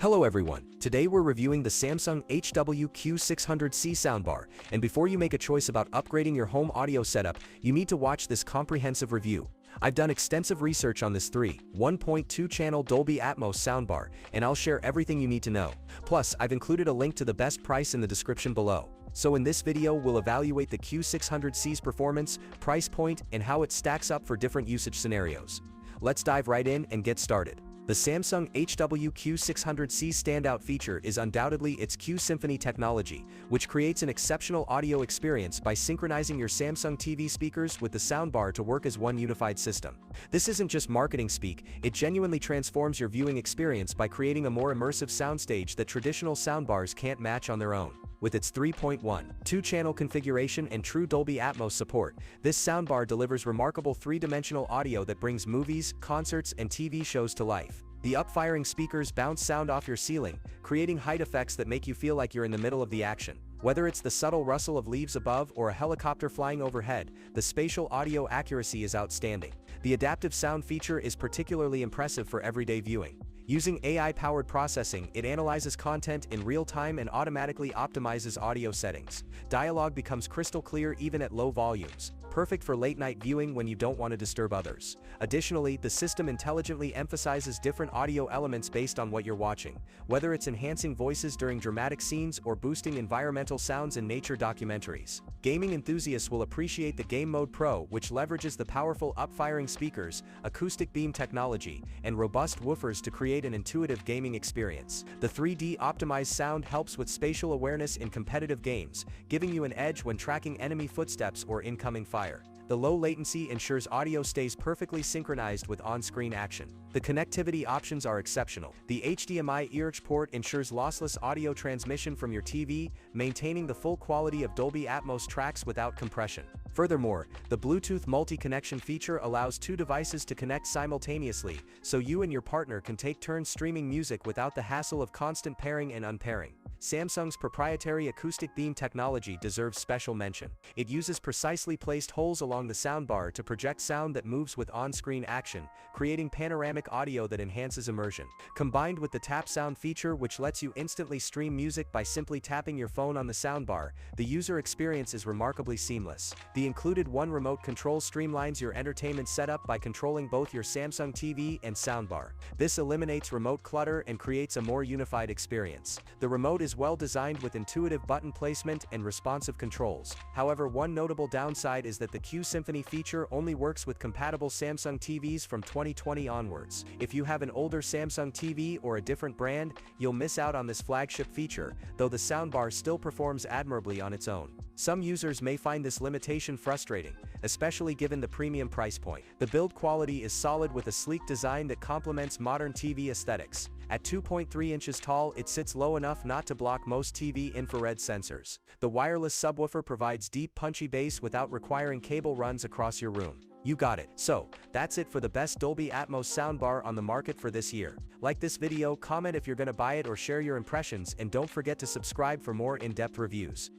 Hello everyone, today we're reviewing the Samsung HW-Q600C soundbar, and before you make a choice about upgrading your home audio setup, you need to watch this comprehensive review. I've done extensive research on this 1.2 channel Dolby Atmos soundbar, and I'll share everything you need to know. Plus, I've included a link to the best price in the description below. So in this video we'll evaluate the Q600C's performance, price point, and how it stacks up for different usage scenarios. Let's dive right in and get started. The Samsung HW-Q600C standout feature is undoubtedly its Q-Symphony technology, which creates an exceptional audio experience by synchronizing your Samsung TV speakers with the soundbar to work as one unified system. This isn't just marketing speak, it genuinely transforms your viewing experience by creating a more immersive soundstage that traditional soundbars can't match on their own. With its 3.1/2-channel configuration and true Dolby Atmos support, this soundbar delivers remarkable three-dimensional audio that brings movies, concerts, and TV shows to life. The up-firing speakers bounce sound off your ceiling, creating height effects that make you feel like you're in the middle of the action. Whether it's the subtle rustle of leaves above or a helicopter flying overhead, the spatial audio accuracy is outstanding. The adaptive sound feature is particularly impressive for everyday viewing. Using AI-powered processing, it analyzes content in real time and automatically optimizes audio settings. Dialogue becomes crystal clear even at low volumes, perfect for late-night viewing when you don't want to disturb others. Additionally, the system intelligently emphasizes different audio elements based on what you're watching, whether it's enhancing voices during dramatic scenes or boosting environmental sounds in nature documentaries. Gaming enthusiasts will appreciate the Game Mode Pro, which leverages the powerful up-firing speakers, Acoustic Beam technology, and robust woofers to create an intuitive gaming experience. The 3D optimized sound helps with spatial awareness in competitive games, giving you an edge when tracking enemy footsteps or incoming fire. The low latency ensures audio stays perfectly synchronized with on-screen action. The connectivity options are exceptional. The HDMI earch port ensures lossless audio transmission from your TV, maintaining the full quality of Dolby Atmos tracks without compression. Furthermore, the Bluetooth multi-connection feature allows two devices to connect simultaneously, so you and your partner can take turns streaming music without the hassle of constant pairing and unpairing. Samsung's proprietary Acoustic Beam technology deserves special mention. It uses precisely placed holes along the soundbar to project sound that moves with on-screen action, creating panoramic audio that enhances immersion. Combined with the tap sound feature, which lets you instantly stream music by simply tapping your phone on the soundbar, the user experience is remarkably seamless. The included One Remote Control streamlines your entertainment setup by controlling both your Samsung TV and soundbar. This eliminates remote clutter and creates a more unified experience. The remote is well designed with intuitive button placement and responsive controls. However, one notable downside is that the Q-Symphony feature only works with compatible Samsung TVs from 2020 onwards. If you have an older Samsung TV or a different brand, you'll miss out on this flagship feature, though the soundbar still performs admirably on its own. Some users may find this limitation frustrating, especially given the premium price point. The build quality is solid with a sleek design that complements modern TV aesthetics. At 2.3 inches tall, it sits low enough not to block most TV infrared sensors. The wireless subwoofer provides deep punchy bass without requiring cable runs across your room. You got it. So, that's it for the best Dolby Atmos soundbar on the market for this year. Like this video, comment if you're gonna buy it or share your impressions, and don't forget to subscribe for more in-depth reviews.